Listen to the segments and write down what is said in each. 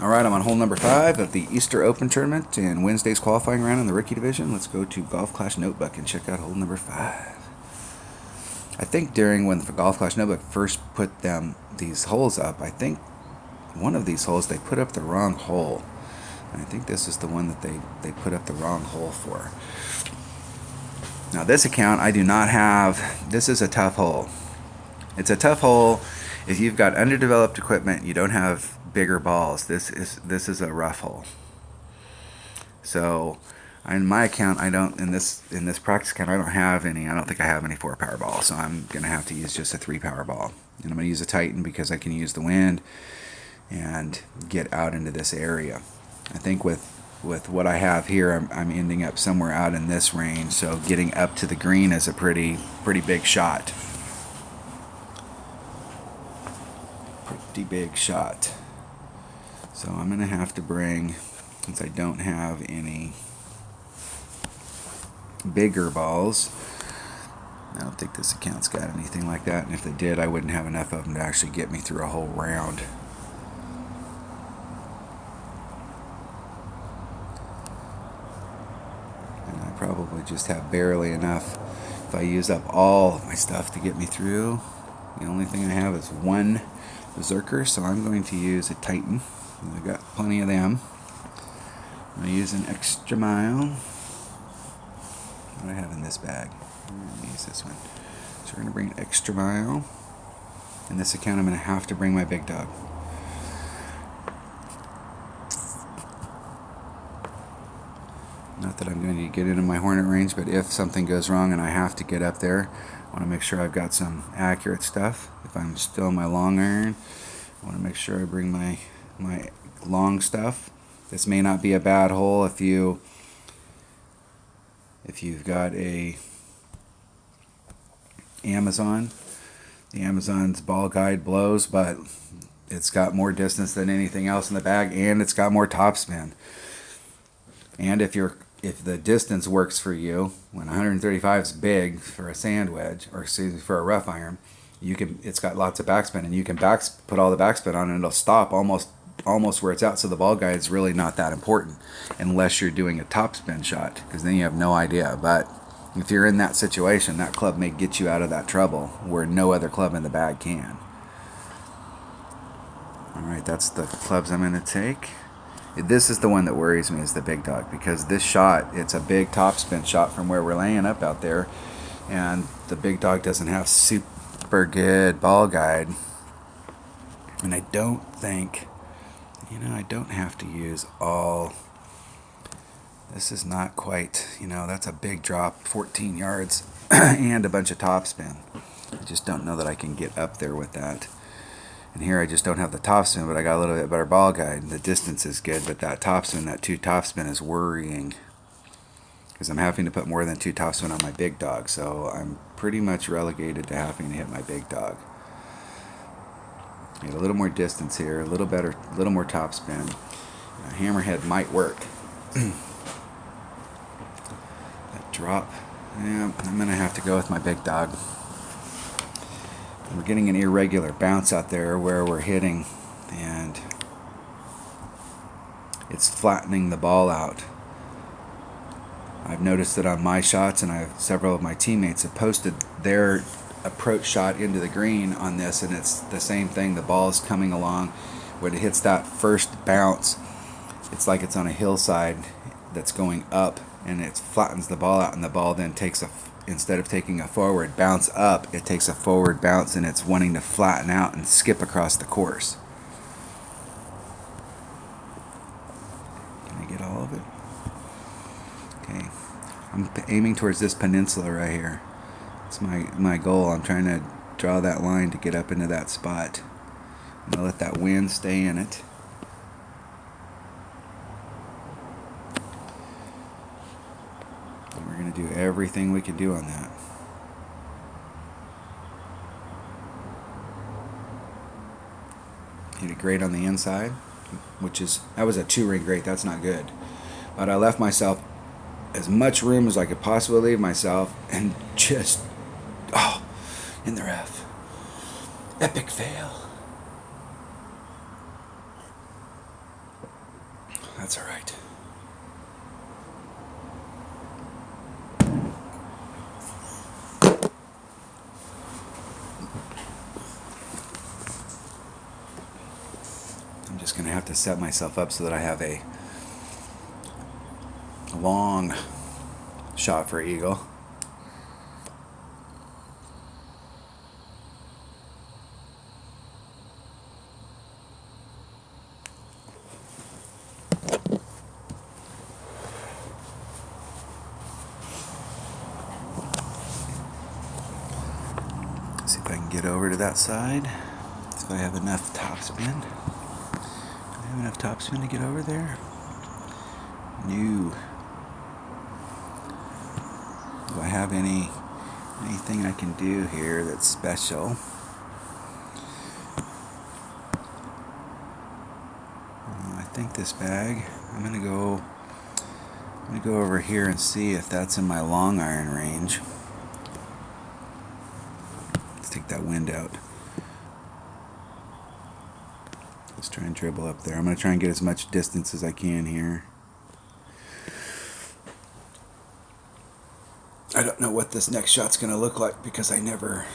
All right, I'm on hole number 5 of the Easter Open tournament and Wednesday's qualifying round in the rookie division. Let's go to Golf Clash Notebook and check out hole number 5. I think when the Golf Clash Notebook first put these holes up, I think one of these holes they put up the wrong hole. And I think this is the one that they put up the wrong hole for. Now this account I do not have. This is a tough hole. It's a tough hole if you've got underdeveloped equipment, you don't have bigger balls. This is a rough hole. So in my account, I don't in this practice account I don't have any. I don't think I have any 4 power balls, so I'm gonna have to use just a 3 power ball. And I'm gonna use a Titan because I can use the wind and get out into this area. I think with what I have here, I'm ending up somewhere out in this range. So getting up to the green is a pretty big shot. Pretty big shot. So I'm gonna have to bring, since I don't have any bigger balls, I don't think this account's got anything like that, and if they did, I wouldn't have enough of them to actually get me through a whole round. And I probably just have barely enough. If I use up all of my stuff to get me through, the only thing I have is 1 Berserker, so I'm going to use a Titan. I've got plenty of them. I'm going to use an Extra Mile. What do I have in this bag? I'm going to use this one. So we're going to bring an Extra Mile. In this account, I'm going to have to bring my big dog. Not that I'm going to get into my Hornet range, but if something goes wrong and I have to get up there, I want to make sure I've got some accurate stuff. If I'm still in my long iron, I want to make sure I bring my long stuff. This may not be a bad hole if you've got a Amazon. The Amazon's ball guide blows, but it's got more distance than anything else in the bag, and it's got more topspin. And if the distance works for you, when 135 is big for a sand wedge, or excuse me, for a rough iron, it's got lots of backspin, and you can put all the backspin on, and it'll stop almost where it's at. So the ball guide is really not that important unless you're doing a topspin shot, because then you have no idea. But if you're in that situation, that club may get you out of that trouble where no other club in the bag can. All right, that's the clubs I'm going to take. This is the one that worries me, is the big dog, because this shot, it's a big topspin shot from where we're laying up out there, and the big dog doesn't have super good ball guide. And I don't think, I don't have to use all. This is not quite, that's a big drop, 14 yards and a bunch of topspin. I just don't know that I can get up there with that. And here I just don't have the topspin, but I got a little bit better ball guide. The distance is good, but that 2 topspin is worrying, because I'm having to put more than 2 topspin on my big dog. So I'm pretty much relegated to having to hit my big dog. Get a little more distance here, a little more topspin. A hammerhead might work. That drop, yeah, I'm gonna have to go with my big dog. We're getting an irregular bounce out there where we're hitting, and it's flattening the ball out. I've noticed that on my shots, and several of my teammates have posted their approach shot into the green on this, and it's the same thing. The ball is coming along. When it hits that first bounce, it's like it's on a hillside that's going up, and it flattens the ball out, and the ball then instead of taking a forward bounce up, it takes a forward bounce, and it's wanting to flatten out and skip across the course. Can I get all of it? Okay. I'm aiming towards this peninsula right here. It's my goal. I'm trying to draw that line to get up into that spot. I'm going to let that wind stay in it. We're going to do everything we can do on that. Hit it great on the inside, that was a 2-ring great. That's not good. But I left myself as much room as I could possibly leave myself, and just, in the rough. Epic fail. That's all right. I'm just going to have to set myself up so that I have a long shot for eagle. See if I can get over to that side. See if I have enough topspin. Do I have enough topspin to get over there? No. Do I have anything I can do here that's special? I think this bag. I'm gonna go over here and see if that's in my long iron range. Let's take that wind out. Let's try and dribble up there. I'm gonna try and get as much distance as I can here. I don't know what this next shot's going to look like because I never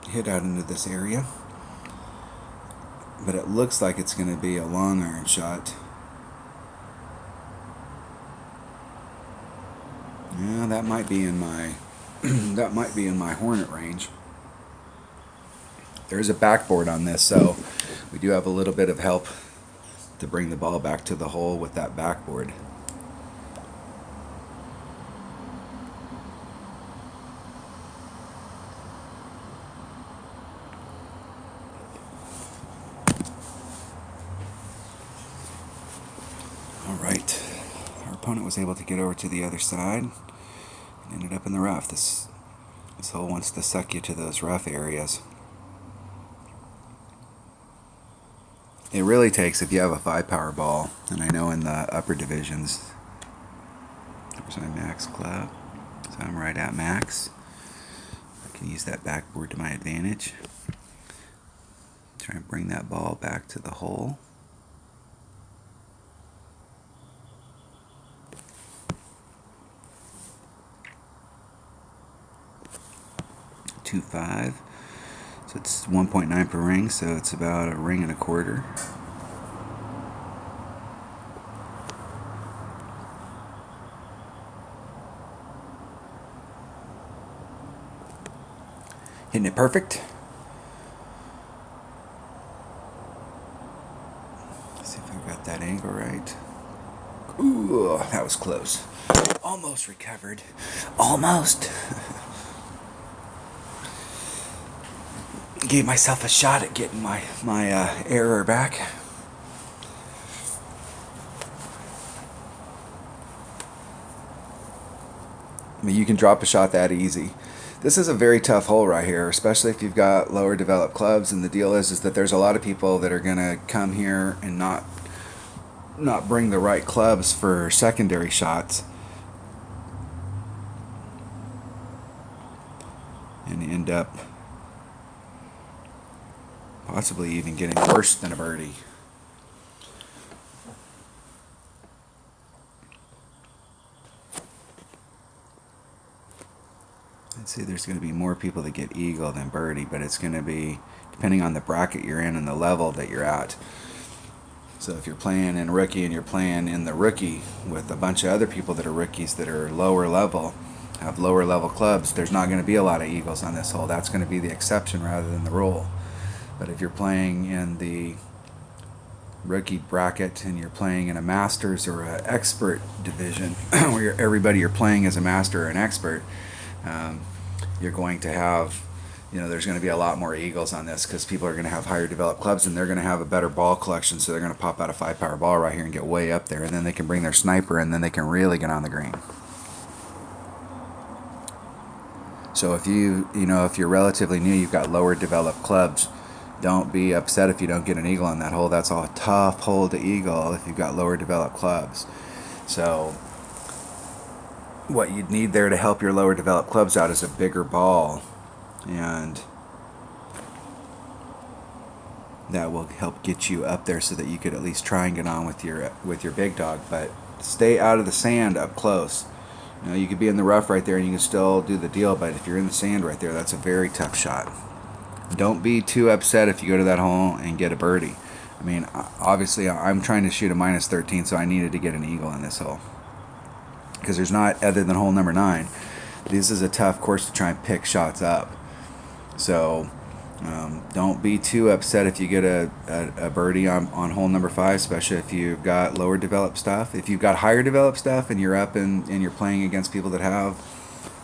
hit out into this area. But it looks like it's going to be a long iron shot. Yeah, that might be in my that might be in my Hornet range. There's a backboard on this, so we do have a little bit of help to bring the ball back to the hole with that backboard. Alright, our opponent was able to get over to the other side and ended up in the rough. This hole wants to suck you to those rough areas. It really takes, if you have a 5-power ball, and I know in the upper divisions, there's my max club, so I'm right at max. I can use that backboard to my advantage. Try and bring that ball back to the hole. .25, so it's 1.9 per ring, so it's about a ring and a quarter. Hitting it perfect. Let's see if I got that angle right. Ooh, that was close. Almost recovered. Almost. Gave myself a shot at getting my error back. I mean, you can drop a shot that easy. This is a very tough hole right here, especially if you've got lower developed clubs. And the deal is that there's a lot of people that are gonna come here and not bring the right clubs for secondary shots, and end up possibly even getting worse than a birdie. I'd say there's going to be more people that get eagle than birdie, but it's going to be depending on the bracket you're in and the level that you're at. So if you're playing in rookie and you're playing in the rookie with a bunch of other people that are rookies that are lower level, have lower level clubs, there's not going to be a lot of eagles on this hole. That's going to be the exception rather than the rule. But if you're playing in the rookie bracket and you're playing in a masters or an expert division where everybody you're playing is a master or an expert, you're going to have, there's going to be a lot more eagles on this because people are going to have higher developed clubs and they're going to have a better ball collection, so they're going to pop out a 5-power ball right here and get way up there, and then they can bring their sniper and then they can really get on the green. So if if you're relatively new, you've got lower developed clubs, don't be upset if you don't get an eagle on that hole. That's a tough hole to eagle if you've got lower developed clubs. So what you'd need there to help your lower developed clubs out is a bigger ball. And that will help get you up there so that you could at least try and get on with your big dog. But stay out of the sand up close. You know, you could be in the rough right there and you can still do the deal, but if you're in the sand right there, that's a very tough shot. Don't be too upset if you go to that hole and get a birdie. I mean, obviously, I'm trying to shoot a minus 13, so I needed to get an eagle in this hole. Because there's not, other than hole number 9, this is a tough course to try and pick shots up. So don't be too upset if you get a birdie on hole number 5, especially if you've got lower developed stuff. If you've got higher developed stuff and you're up and you're playing against people that have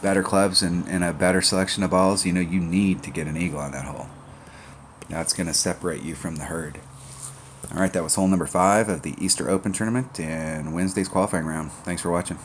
better clubs and a better selection of balls, you know, you need to get an eagle on that hole. That's going to separate you from the herd. All right, that was hole number 5 of the Easter Open tournament and Wednesday's qualifying round. Thanks for watching.